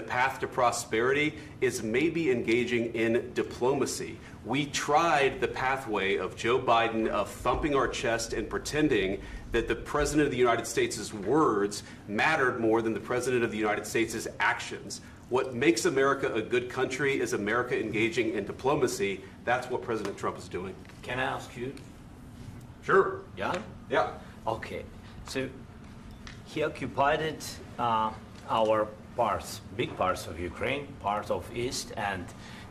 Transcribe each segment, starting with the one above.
The path to prosperity is maybe engaging in diplomacy. We tried the pathway of Joe Biden of thumping our chest and pretending that the President of the United States' words mattered more than the President of the United States' actions. What makes America a good country is America engaging in diplomacy. That's what President Trump is doing. Can I ask you? Sure. Yeah? Yeah. Okay. So he occupied our parts, big parts of Ukraine, part of East and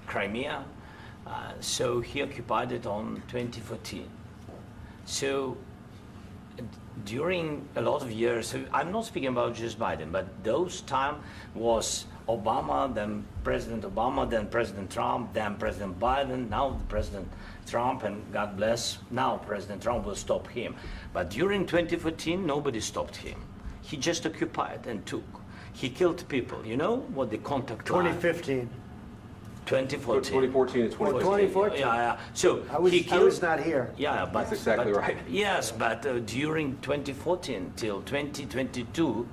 Crimea. So he occupied it on 2014. So during a lot of years, so I'm not speaking about just Biden, but those time was Obama, then President Obama, then President Trump, then President Biden, now President Trump, and God bless, now President Trump will stop him. But during 2014, nobody stopped him. He just occupied and took. He killed people. You know what the contact line? 2015. 2014. 2014 and 2014. 2014. Yeah. So I was not here. Yeah, but that's exactly right. Yes, but during 2014 till 2022,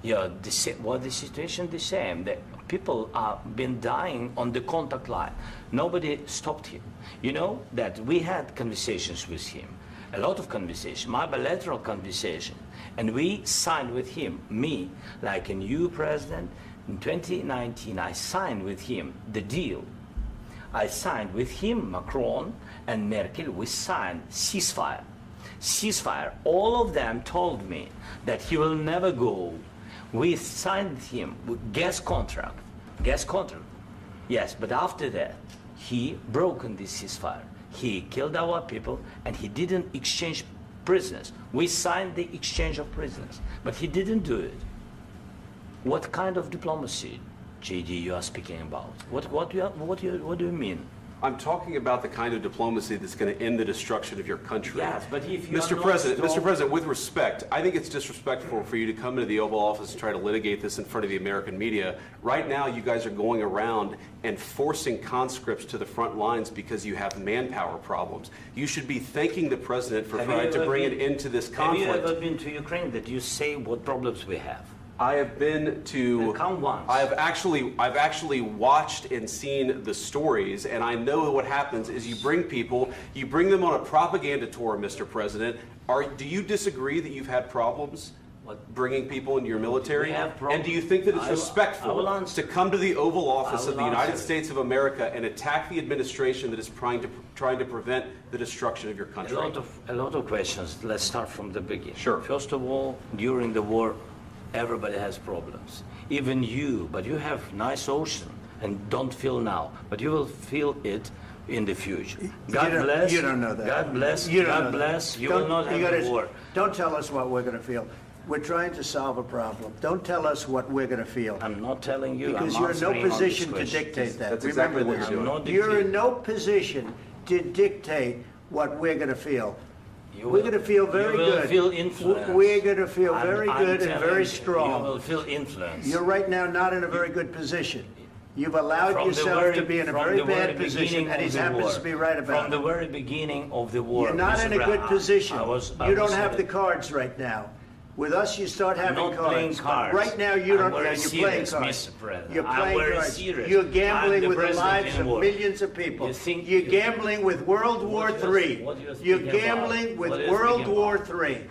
yeah, the situation the same. The people have been dying on the contact line. Nobody stopped him. You know that we had conversations with him, a lot of conversations, my bilateral conversation, and we signed with him, me, like a new president. In 2019, I signed with him the deal. I signed with him, Macron and Merkel, we signed ceasefire. Ceasefire. All of them told me that he will never go. We signed him with gas contract. Gas contract. Yes, but after that, he broken this ceasefire. He killed our people and he didn't exchange prisoners. We signed the exchange of prisoners, but he didn't do it. What kind of diplomacy, JD, you are speaking about? What do you mean? I'm talking about the kind of diplomacy that's going to end the destruction of your country. Yes, but if you Mr. President, with respect, I think it's disrespectful for you to come into the Oval Office and try to litigate this in front of the American media. Right now, you guys are going around and forcing conscripts to the front lines because you have manpower problems. You should be thanking the President for trying to bring an end to this conflict. Have you ever been to Ukraine that you say what problems we have? I have been to. Count once. I've actually watched and seen the stories, and I know what happens is you bring them on a propaganda tour, Mr. President. Do you disagree that you've had problems bringing people into your military? And do you think that it's respectful to come to the Oval Office of the United States of America and attack the administration that is trying to prevent the destruction of your country? A lot of questions. Let's start from the beginning. Sure. First of all, during the war, everybody has problems, even you, but you have nice ocean and don't feel now, but you will feel it in the future. God bless. You don't know that. God bless. You God bless. You will not have a war. Don't tell us what we're going to feel. We're trying to solve a problem. Don't tell us what we're going to feel. I'm not telling you. Because you're in no position to dictate that. That's exactly what you're doing. You're in no position to dictate what we're going to feel. We're going to feel very good. You will feel influence. We're going to feel very good and very strong. You will feel influence. You're right now not in a very good position. You've allowed yourself to be in a very bad position, and he happens to be right about it. From the very beginning of the war. You're not in a good position. You don't have the the cards right now. With us, you start having not cards. playing cards. Right now, you don't. I'm You're playing serious, cards. Mr. President. You're I'm playing very cards. serious. You're gambling I'm with the president lives in of war. millions of people. You're gambling with World War III. You're gambling with World War III.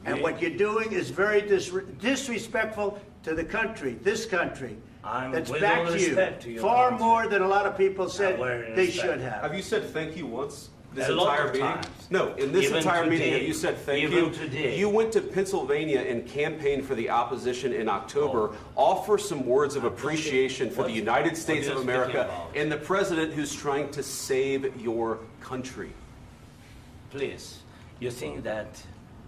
And what you're doing is very disrespectful to the country, this country. That's back to you. Far more than a lot of people said they should have. Have you said thank you once? This A lot entire of meeting? times. No, in this Even entire meeting, today. have you said thank Even you? today. You went to Pennsylvania and campaigned for the opposition in October. Offer some words of appreciation for the United States of America and the president who's trying to save your country. Please, you think that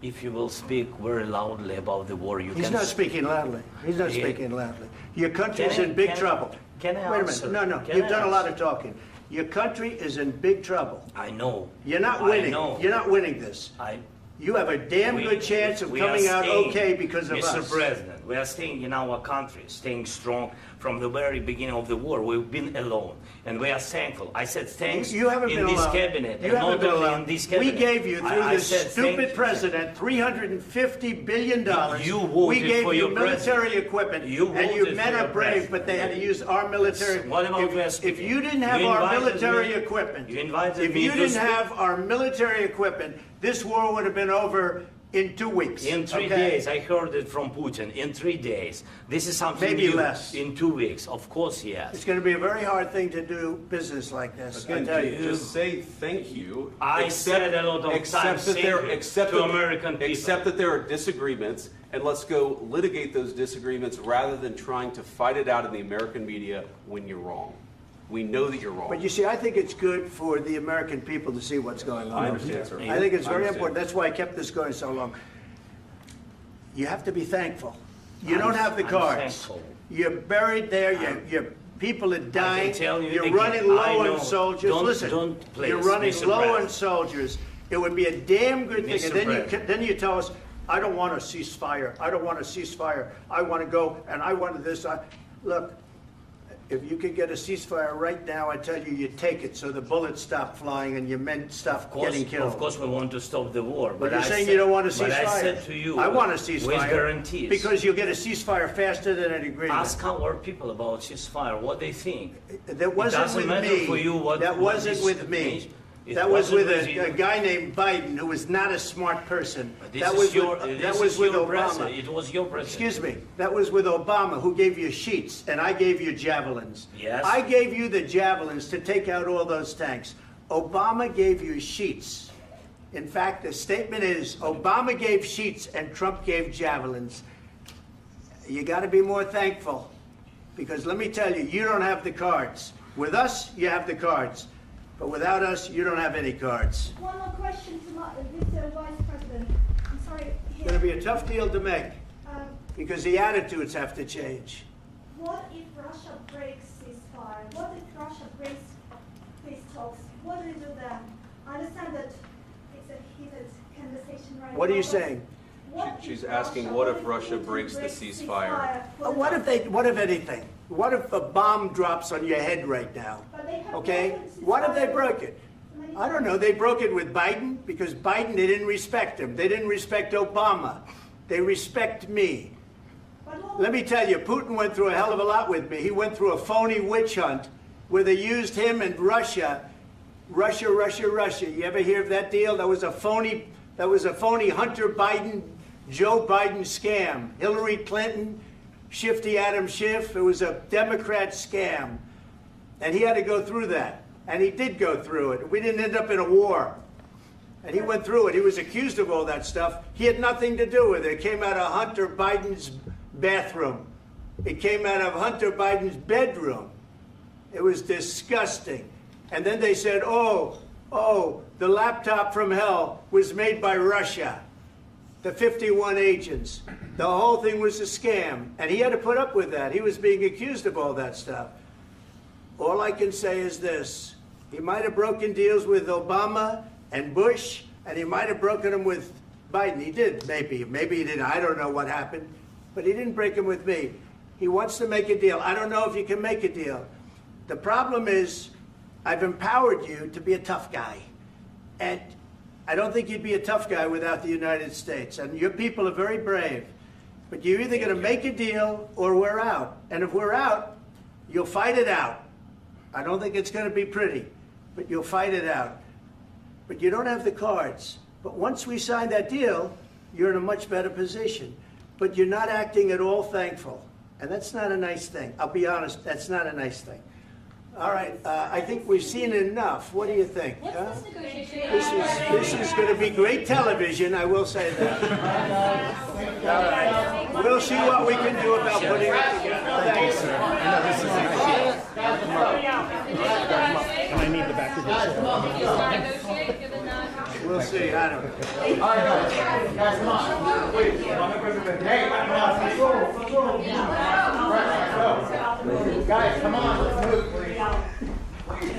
if you will speak very loudly about the war, He's not speaking loudly. He's not speaking loudly. Your country is in big trouble. Can I Wait a answer? minute. No. You've done a lot of talking. Your country is in big trouble. I know. You're not winning. I know. You're not winning this. You have a damn good chance of coming out okay because of us. Mr. President, We are staying in our country, staying strong from the very beginning of the war. We've been alone, and we are thankful. I said thanks You haven't in been this alone. cabinet, You and haven't not been only alone. in this cabinet. We gave you, through I this said stupid thank you. president, $350 billion. You voted we gave for you your military president. equipment, You and you voted men for are your brave, president. but they had to use our military. What about West? If you didn't have You our invited military me- equipment, you invited if me you to didn't speak- have our military equipment, this war would have been over in 2 weeks. In 3 okay? days, I heard it from Putin. In 3 days, this is something Maybe new. less. In 2 weeks, of course, It's yes. going to be a very hard thing to do business like this. I Again, tell you. just say thank you. I said a lot of times that there, thank you accept to that- American people. Accept that there are disagreements, and let's go litigate those disagreements rather than trying to fight it out in the American media when you're wrong. We know that you're wrong. But you see, I think it's good for the American people to see what's going on. I understand, sir. I think it's I very understand. important. That's why I kept this going so long. You have to be thankful. You don't have the I'm cards. thankful. You're buried there. Your people are dying. tell you You're again, running I low know. on soldiers. Don't- Listen, don't please, you're running Mr. low on President. soldiers. It would be a damn good thing. Mr. And then President. then you tell us, I don't want a ceasefire. I don't want a ceasefire. I want to go and I want this. Look, if you could get a ceasefire right now, I tell you take it so the bullets stop flying and your men stop getting killed. Of course, we want to stop the war. But you're I saying said- you don't want a ceasefire. But I said to you, I want a ceasefire. with guarantees. Because you'll get a ceasefire faster than an agreement. Ask our people about ceasefire, what they think. That wasn't doesn't with matter me. for you what- That what wasn't this with me. means. It That was wasn't with with you. a guy named Biden who was not a smart person. This That is was your, with, this that was is with your Obama. president. It was your president. Excuse me. That was with Obama, who gave you sheets, and I gave you javelins. Yes. I gave you the javelins to take out all those tanks. Obama gave you sheets. In fact, the statement is Obama gave sheets and Trump gave javelins. You got to be more thankful, because let me tell you, you don't have the cards. With us, you have the cards. But without us, you don't have any cards. One more question to Mr. Vice President. I'm sorry. It's going to be a tough deal to make, Um, because the attitudes have to change. what if Russia breaks ceasefire? What if Russia breaks peace talks? What do you do then? I understand that it's a heated conversation right now. What are you but saying? what She's if asking, Russia- what if Russia Putin breaks the ceasefire? for the What if time? what if anything? What if a bomb drops on your head right now? But they have Okay? broken What if they ceasefire broke it? many I don't know. They broke it with Biden because Biden, they didn't respect him. They didn't respect Obama. They respect me. But what- Let me tell you, Putin went through a hell of a lot with me. He went through a phony witch hunt where they used him and Russia. Russia. You ever hear of that deal? That was a phony Hunter Biden, Joe Biden scam. Hillary Clinton, Shifty Adam Schiff. It was a Democrat scam. And he had to go through that. And he did go through it. We didn't end up in a war. And he went through it. He was accused of all that stuff. He had nothing to do with it. It came out of Hunter Biden's bathroom. It came out of Hunter Biden's bedroom. It was disgusting. And then they said, oh, the laptop from hell was made by Russia. The 51 agents. The whole thing was a scam. And he had to put up with that. He was being accused of all that stuff. All I can say is this. He might have broken deals with Obama and Bush, and he might have broken them with Biden. He did, maybe. Maybe he didn't. I don't know what happened. But he didn't break them with me. He wants to make a deal. I don't know if you can make a deal. The problem is, I've empowered you to be a tough guy. And I don't think you'd be a tough guy without the United States. And your people are very brave. But you're either going to make a deal or we're out. And if we're out, you'll fight it out. I don't think it's going to be pretty, but you'll fight it out. But you don't have the cards. But once we sign that deal, you're in a much better position. But you're not acting at all thankful. And that's not a nice thing. I'll be honest, that's not a nice thing. All right, I think we've seen enough. What do you think? Huh? This is going to be great television, I will say that. All right. We'll see what we can do about putting it together. Thanks. And I need the back of this. We'll see. I don't know. All right, guys, come on. Wait, hey, let's go. Guys, come on.